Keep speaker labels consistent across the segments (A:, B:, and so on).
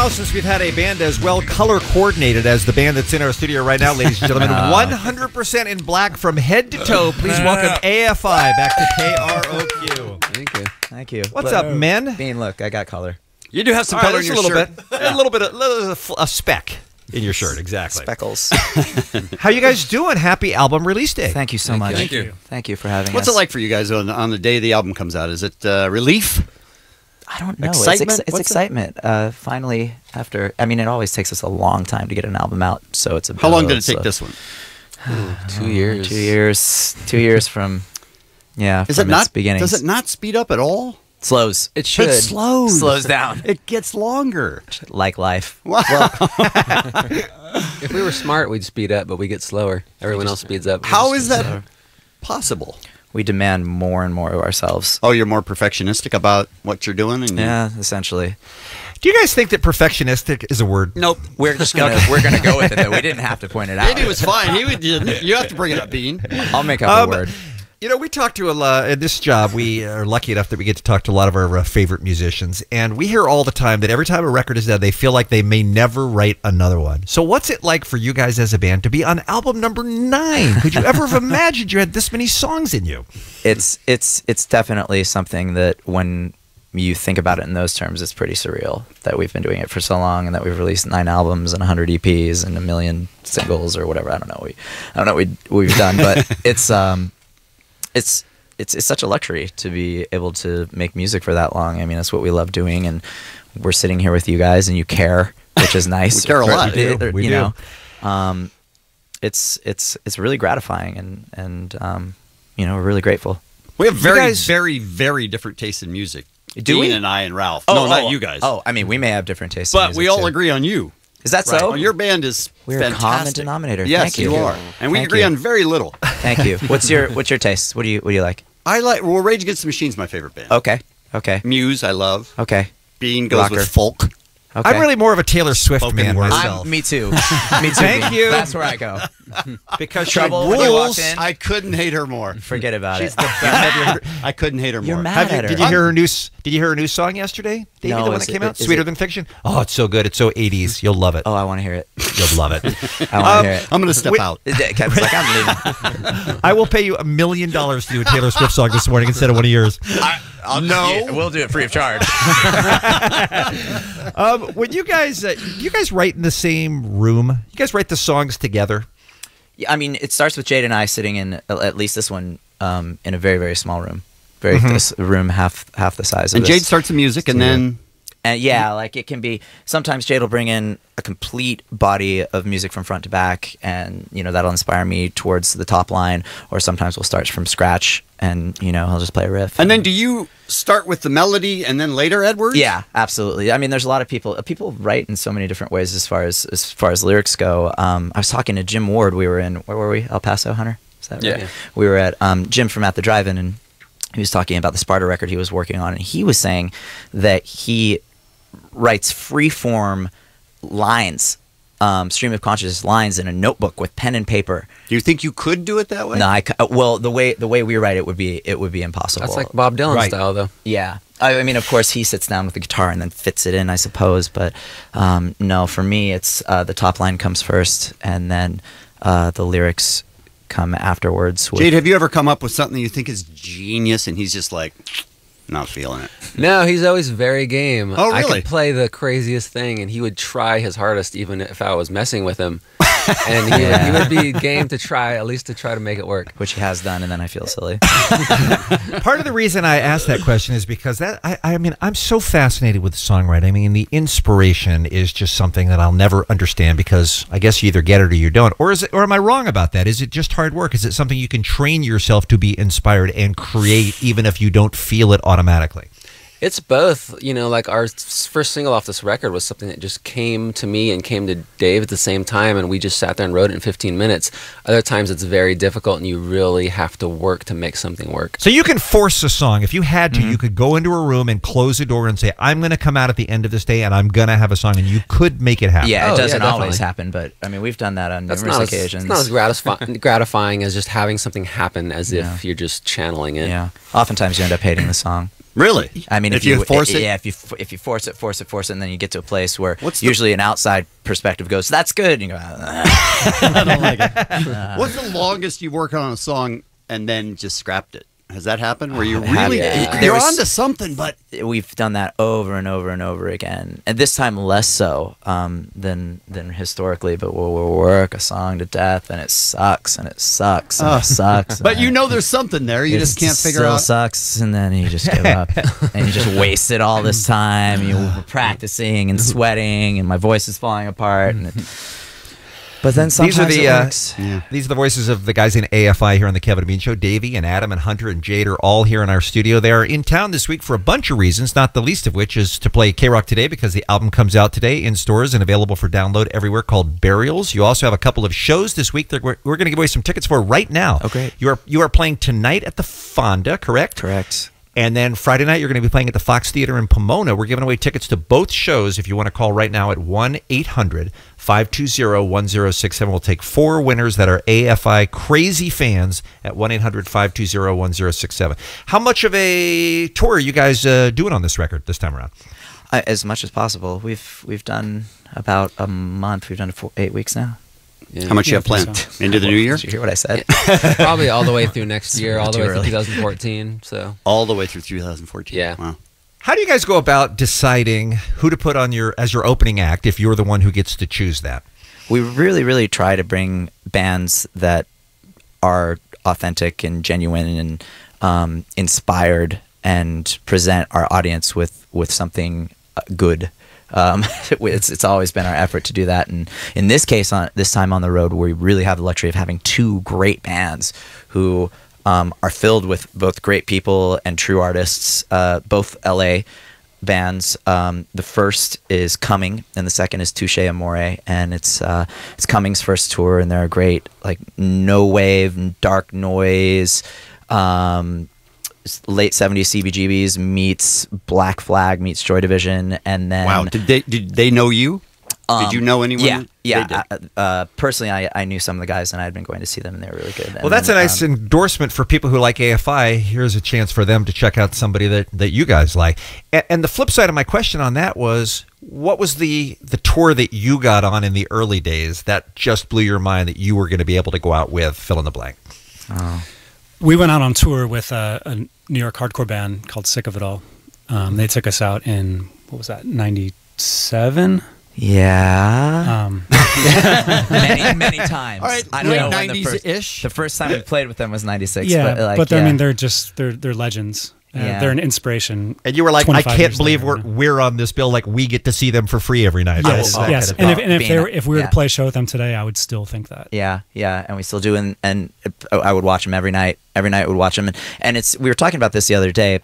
A: while since we've had a band as well color coordinated as the band that's in our studio right now, ladies and gentlemen. 100% in black from head to toe. Please welcome AFI back to KROQ.
B: Thank you.
C: Thank you.
A: What's up, men?
C: Bean, look, I got color.
B: You do have some color in your shirt.
A: A little bit, a speck in your shirt, exactly.
C: Speckles.
A: How you guys doing? Happy album release day.
C: Thank you so much.
B: Thank you.
C: Thank you for having us.
B: What's it like for you guys on the day the album comes out? Is it relief?
C: I don't know.
B: Excitement?
C: It's excitement. Finally, after, I mean, it always takes us a long time to get an album out, so it's a
B: How long did it take this one?
C: 2 years. 2 years. 2 years from, yeah,
B: Is
C: from
B: it not,
C: its beginnings.
B: does it not speed up at all?
C: Slows. It should.
B: It slows.
C: Slows down.
B: It gets longer.
C: Like life.
B: Wow.
D: If we were smart, we'd speed up, but we get slower. Everyone else speeds up.
B: How is that possible?
C: We demand more and more of ourselves.
B: Oh, you're more perfectionistic about what you're doing? And
C: Yeah, essentially.
A: Do you guys think that perfectionistic is a word?
B: Nope.
C: We're just gonna go with it though. We didn't have to point it out.
B: Maybe it was fine. He didn't. You have to bring it up, Bean.
C: I'll make up a word.
A: You know, we talk to a lot in this job. We are lucky enough that we get to talk to a lot of our favorite musicians, and we hear all the time that every time a record is done, they feel like they may never write another one. So, what's it like for you guys as a band to be on album number 9? Could you ever have imagined you had this many songs in you?
C: It's definitely something that when you think about it in those terms, it's pretty surreal that we've been doing it for so long and that we've released 9 albums and 100 EPs and 1 million singles or whatever. I don't know what we've done, but it's such a luxury to be able to make music for that long. I mean, that's what we love doing, and we're sitting here with you guys, and you care, which is nice.
B: We care a lot.
A: We do.
C: It's really gratifying, and you know, we're really grateful.
B: We have very, very different tastes in music.
C: Do we?
B: Dean and I and Ralph. No, not you guys.
C: Oh, I mean, we may have different tastes in
B: But
C: music
B: we all
C: too.
B: agree on you.
C: Is that so?
B: Well, your band is
C: We're
B: fantastic.
C: a common denominator.
B: Yes,
C: Thank you.
B: you are. And we
C: Thank
B: agree
C: you.
B: on very little.
C: Thank you. What's your taste? What do you like?
B: I like, well, Rage Against the Machine's my favorite band.
C: Okay. Okay.
B: Muse, I love.
C: Okay.
B: Bean goes
C: Rocker.
B: with folk.
C: Okay.
A: I'm really more of a Taylor Swift
B: Spoken
A: man
B: word.
A: myself.
C: Me too. Me too.
A: Thank
C: Bean.
A: you.
C: That's where I go.
A: Because
C: Trouble
A: she
C: when you
A: rules.
C: walked in.
B: I couldn't hate her more.
C: Forget about
B: She's
C: it.
B: the best. I couldn't hate her more.
C: You're mad at her.
A: Did you hear her new? Did you hear her new song yesterday, Davey?
C: No,
A: the one
C: is
A: that came
C: it-
A: out,
C: is
A: Sweeter
C: it-
A: Than Fiction. Oh, it's so good. It's so 80s. You'll love it.
C: Oh, I want to hear it.
A: You'll love it.
C: I want to hear it.
B: I'm going to step out.
C: Kevin's like, I'm leaving.
A: I will pay you $1 million to do a Taylor Swift song this morning instead of one of yours.
C: Yeah, we'll do it free of charge.
A: When you guys write in the same room? You guys write the songs together?
C: Yeah, I mean, it starts with Jade and I sitting in at least this one in a very, very small room. This room half the size of
B: And
C: this.
B: Jade starts the music, and then...
C: And yeah, like it can be, sometimes Jade will bring in a complete body of music from front to back, and, you know, that'll inspire me towards the top line, or sometimes we'll start from scratch and, you know, he'll just play a riff.
B: And then do you start with the melody and then later Edwards?
C: Yeah, absolutely. I mean, there's a lot of people write in so many different ways as far as lyrics go. I was talking to Jim Ward. We were in, where were we? El Paso, Hunter? Is that right?
D: Yeah.
C: We were at Jim from At the Drive-In, and he was talking about the Sparta record he was working on, and he was saying that he writes free-form lines, stream of consciousness lines in a notebook with pen and paper.
B: Do you think you could do it that way?
C: No, well, the way we write it would be impossible.
D: That's like Bob Dylan style, though.
C: Yeah. I mean, of course, he sits down with the guitar and then fits it in, I suppose. But no, for me, it's the top line comes first, and then the lyrics come afterwards.
B: Jade, have you ever come up with something you think is genius, and he's just like, not feeling it?
D: No, he's always very game.
B: Oh,
D: I
B: really?
D: could play the craziest thing, and he would try his hardest, even if I was messing with him. And he would be game to try, at least to try to make it work.
C: Which he has done, and then I feel silly.
A: Part of the reason I asked that question is because I mean, I'm so fascinated with songwriting. I mean, the inspiration is just something that I'll never understand, because I guess you either get it or you don't. Or am I wrong about that? Is it just hard work? Is it something you can train yourself to be inspired and create even if you don't feel it automatically?
D: It's both. You know, like our first single off this record was something that just came to me and came to Dave at the same time, and we just sat there and wrote it in 15 minutes. Other times it's very difficult, and you really have to work to make something work.
A: So you can force a song. If you had to, you could go into a room and close the door and say, I'm going to come out at the end of this day and I'm going to have a song, and you could make it happen.
C: Yeah,
D: Oh,
C: it doesn't
D: yeah,
C: always
D: definitely.
C: happen, but I mean, we've done that on
D: That's
C: numerous occasions.
D: It's not as gratifying as just having something happen as if you're just channeling it.
C: Yeah. Oftentimes you end up hating the song.
B: Really?
C: I mean,
B: if you force it?
C: Yeah, if you force it, and then you get to a place where
B: What's
C: usually an outside perspective goes, "That's good," and you go,
E: I don't like it.
B: What's the longest you worked on a song and then just scrapped it? Has that happened? Where you
C: Have-
B: really
C: yeah.
B: you're
C: There was-
B: onto something, but
C: We've done that over and over and over again, and this time less so than historically. But we'll work a song to death, and it sucks, and it sucks, and it sucks.
B: but you know there's something there. You just can't figure
C: still
B: out.
C: sucks, and then you just give up, and you just wasted all this time. You were practicing and sweating, and my voice is falling apart. And but then sometimes
A: These are
C: it works.
A: these are the voices of the guys in AFI here on the Kevin and Bean Show. Davey and Adam and Hunter and Jade are all here in our studio. They are in town this week for a bunch of reasons, not the least of which is to play KROQ Today, because the album comes out today in stores and available for download everywhere, called Burials. You also have a couple of shows this week that we're going to give away some tickets for right now.
C: Oh, great.
A: You are playing tonight at the Fonda, correct?
C: Correct.
A: And then Friday night, you're going to be playing at the Fox Theater in Pomona. We're giving away tickets to both shows. If you want to call right now at 1-800-520-1067. We'll take 4 winners that are AFI crazy fans at 1-800-520-1067. How much of a tour are you guys doing on this record this time around?
C: As much as possible. We've done about a month. We've done 8 weeks now.
D: Yeah.
B: How much you have planned into the new year?
C: Did you hear what I said?
D: Probably all the way through next year, all the
C: Too
D: way through
C: early.
D: 2014. So
B: All the way through 2014.
D: Yeah.
B: Wow.
A: How do you guys go about deciding who to put on as your opening act if you're the one who gets to choose that?
C: We really, really try to bring bands that are authentic and genuine and inspired, and present our audience with something good. It's always been our effort to do that, and in this case, this time on the road, we really have the luxury of having 2 great bands who are filled with both great people and true artists, both LA bands. The first is Coming, and the second is Touche Amore, and it's Cumming's first tour, and they're a great, like, no wave, dark noise, late 70s CBGBs meets Black Flag meets Joy Division, and then
B: Wow. Did they know you? Did you know anyone?
C: Yeah.
B: They did.
C: Personally, I knew some of the guys, and I had been going to see them, and they were really good.
A: Well, that's a nice endorsement for people who like AFI. Here's a chance for them to check out somebody that you guys like. And the flip side of my question on that was, what was the tour that you got on in the early days that just blew your mind that you were going to be able to go out with, fill in the blank?
E: We went out on tour with a New York hardcore band called Sick of It All. They took us out in, what was that, 97?
C: Yeah. many times.
B: All right,
C: I don't
B: late
C: know when
B: 90s-ish.
C: the first time we played with them was 96.
E: Yeah,
C: but, like,
E: but
C: yeah.
E: I mean, they're legends.
C: Yeah.
E: They're an inspiration.
A: And you were like, I
E: 25
A: can't
E: years
A: believe
E: later,
A: we're on this bill. Like, we get to see them for free every night.
E: Yes,
A: That
E: yes.
A: kind of
E: And
A: thing.
E: if we were
C: Yeah.
E: to play a show with them today, I would still think that.
C: Yeah, and we still do, and I would watch them every night. Every night would watch them, and we were talking about this the other day.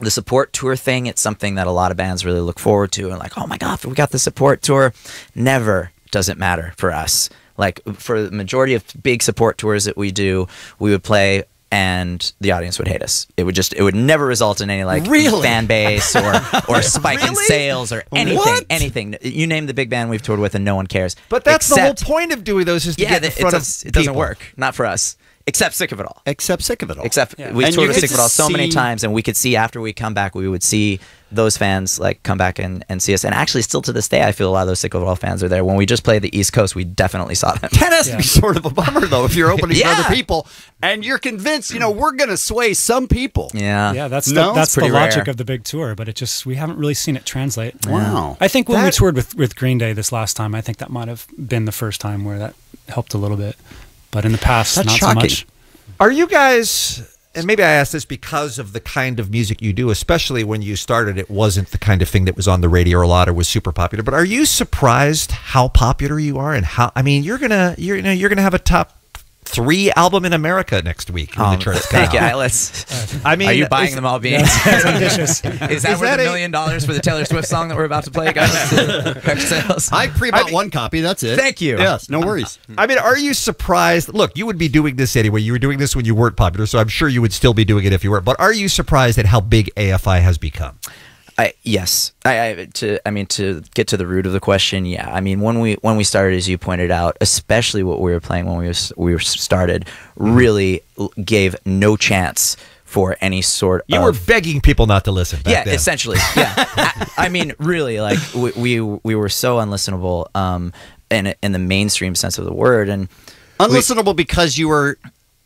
C: The support tour thing, it's something that a lot of bands really look forward to, and like, oh my God, we got the support tour. Never does it matter for us. Like, for the majority of big support tours that we do, we would play and the audience would hate us. It would never result in any, like, fan base or spike in sales or anything.
A: What?
C: Anything. You name the big band we've toured with, and no one cares.
A: But that's the
C: Except-
A: whole point of doing those, is to get in front of
C: it doesn't
A: people.
C: work. Not for us. Except Sick of It All.
B: Except Sick of It All.
C: Except
E: Yeah.
C: we
B: And
C: toured
B: you
C: with
B: get
C: Sick of It
B: to
C: All so many
B: see-
C: times, and we could see after we come back, we would see those fans like come back and see us. And actually, still to this day, I feel a lot of those Sick of It All fans are there. When we just played the East Coast, we definitely saw them.
B: That has to
E: Yeah.
B: be sort of a bummer, though, if you're opening for
C: Yeah.
B: other people and you're convinced, we're going to sway some people.
C: Yeah,
E: Yeah, that's
B: No?
E: that's the
C: Pretty
E: logic
C: rare.
E: of the big tour, but we haven't really seen it translate.
B: Wow.
E: I think when we
A: That-
E: toured with Green Day this last time, I think that might have been the first time where that helped a little bit. But in the past,
B: That's
E: not
B: shocking.
E: so much.
A: Are you guys, and maybe I ask this because of the kind of music you do, especially when you started, it wasn't the kind of thing that was on the radio a lot or was super popular, but are you surprised how popular you are, and how, I mean, you're going to have a top 3 album in America next week when the charts come
C: thank you.
A: out.
C: Let's.
A: I mean,
C: Are you buying them all, Beans?
E: That's ambitious.
C: Is that worth
A: that
C: $1 million for the Taylor Swift song that we're about to play, guys? Record sales.
B: I pre-bought one copy. That's it.
C: Thank you.
B: Yes, no worries.
A: I mean, are you surprised? Look, you would be doing this anyway. You were doing this when you weren't popular, so I'm sure you would still be doing it if you were. But are you surprised at how big AFI has become?
C: Yes. To get to the root of the question, yeah. I mean, when we started, as you pointed out, especially what we were playing when we were started, really gave no chance for any sort
A: You
C: of...
A: were begging people not to listen back
C: Yeah,
A: then.
C: essentially. Yeah. I mean, really, like, we were so unlistenable in the mainstream sense of the word. And
B: Unlistenable because you were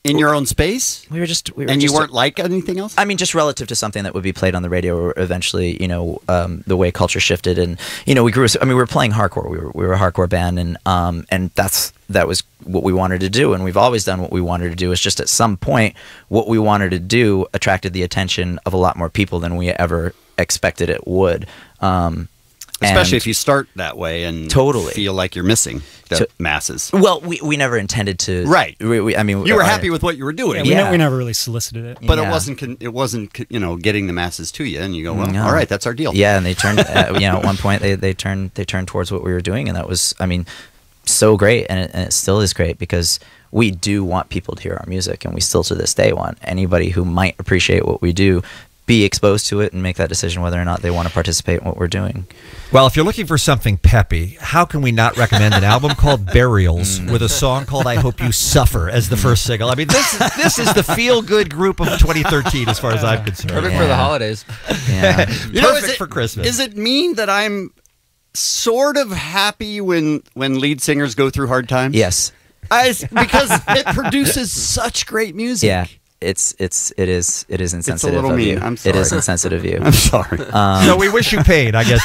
B: in your own space?
C: we were just...
B: And you weren't like anything else?
C: I mean, just relative to something that would be played on the radio, or eventually, the way culture shifted, and we grew. I mean, we were playing hardcore. We were a hardcore band, and that was what we wanted to do, and we've always done what we wanted to do. It's just at some point, what we wanted to do attracted the attention of a lot more people than we ever expected it would.
B: Especially if you start that way and
C: Totally
B: feel like you're missing the masses.
C: Well, we never intended to.
B: Right.
C: I mean,
B: You were happy with what you were doing.
E: We never really solicited it.
B: But
C: Yeah.
B: it wasn't getting the masses to you, and you go, well,
C: No.
B: all right, that's our deal.
C: Yeah, and they turned, at one point they turned towards what we were doing, and that was, I mean, so great, and it still is great, because we do want people to hear our music, and we still to this day want anybody who might appreciate what we do be exposed to it and make that decision whether or not they want to participate in what we're doing.
A: Well, if you're looking for something peppy, how can we not recommend an album called Burials with a song called I Hope You Suffer as the first single? I mean, this is the feel-good group of 2013 as far as I'm concerned.
D: Perfect for the holidays.
C: Yeah.
A: Perfect for Christmas.
B: Does it mean that I'm sort of happy when lead singers go through hard times?
C: Yes.
B: Because it produces such great music.
C: Yeah. It is insensitive
B: little
C: of
B: mean.
C: you.
B: I'm
C: It is
B: sorry.
C: insensitive of you.
B: I'm sorry.
A: So we wish you pain, I guess,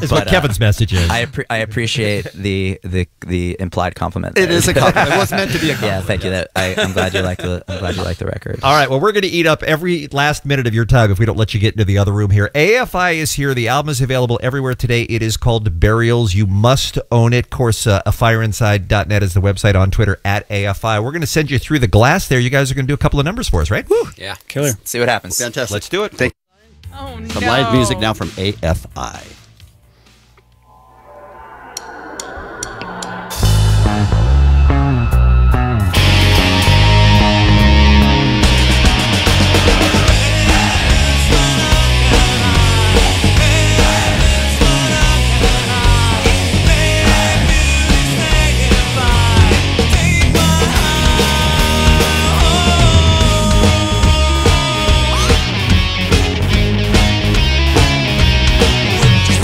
A: is what Kevin's message is.
C: I appreciate the implied compliment.
B: It
C: there.
B: is a compliment. It was meant to be a compliment.
C: Yeah, thank you. I'm glad you like the record.
A: All right, well, we're going to eat up every last minute of your time if we don't let you get into the other room here. AFI is here. The album is available everywhere today. It is called Burials. You must own it. Of course, afireinside.net is the website, on Twitter, @AFI. We're going to send you through the glass there. You guys are going to do a couple of numbers for us, right? Woo.
D: Yeah.
E: Killer.
C: See what happens.
B: Fantastic.
A: Let's do it.
B: Some live music now from AFI.
F: Just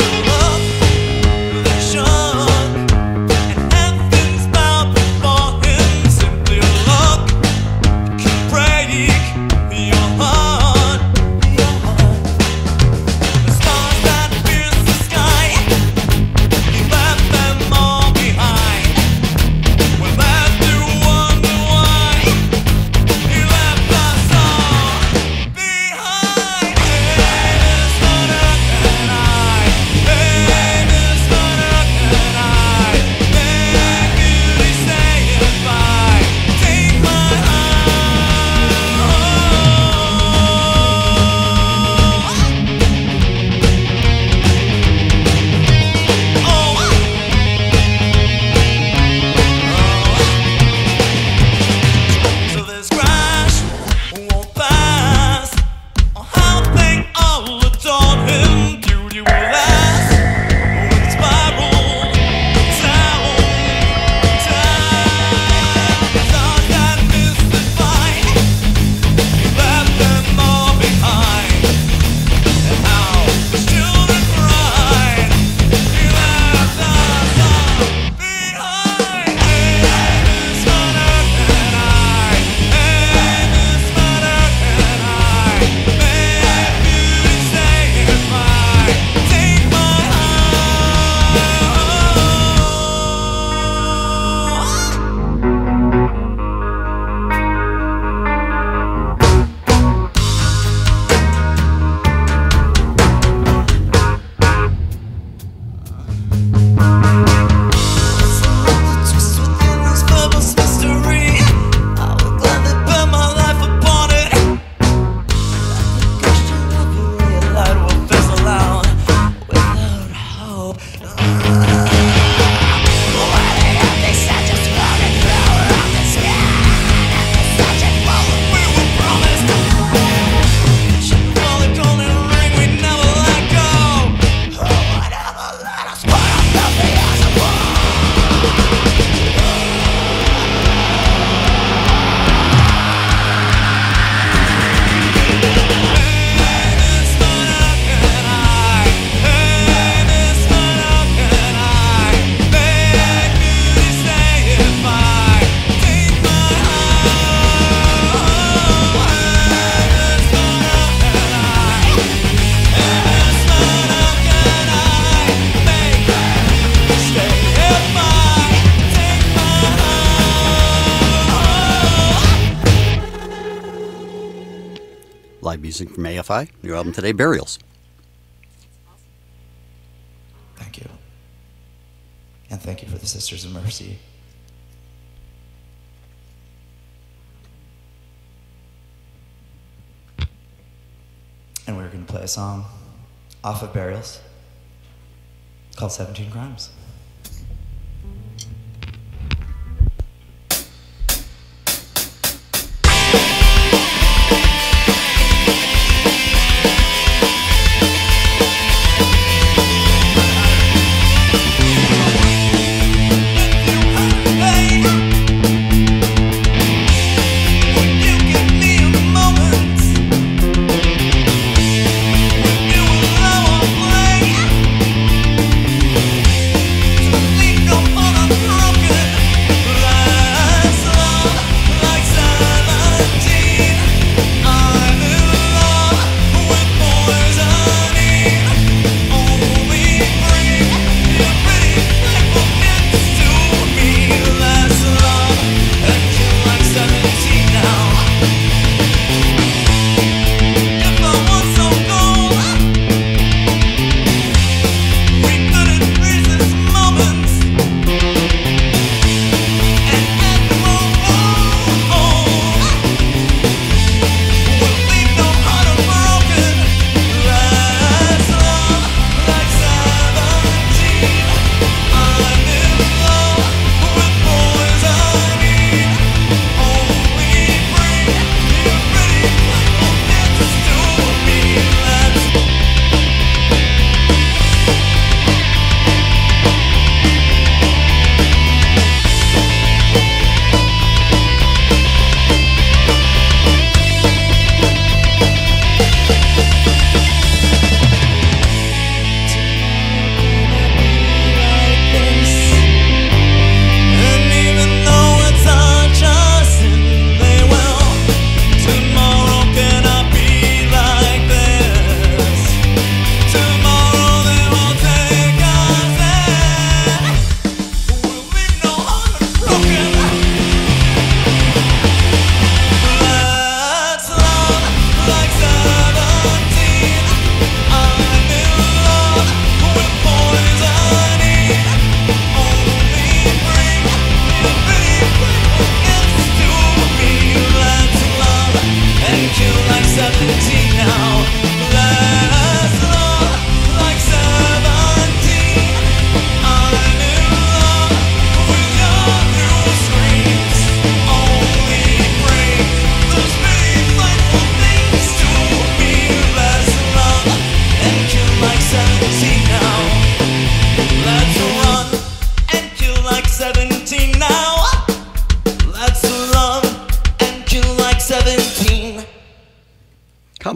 B: live music from AFI. New album today, Burials.
C: Thank you. And thank you for the Sisters of Mercy. And we're going to play a song off of Burials called 17 Crimes.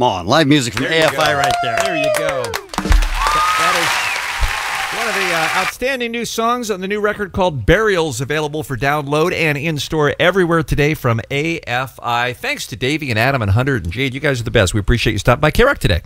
B: Come on, live music from AFI right there.
A: There you go. That is one of the outstanding new songs on the new record called Burials, available for download and in-store everywhere today from AFI. Thanks to Davey and Adam and Hunter and Jade. You guys are the best. We appreciate you stopping by KROQ today.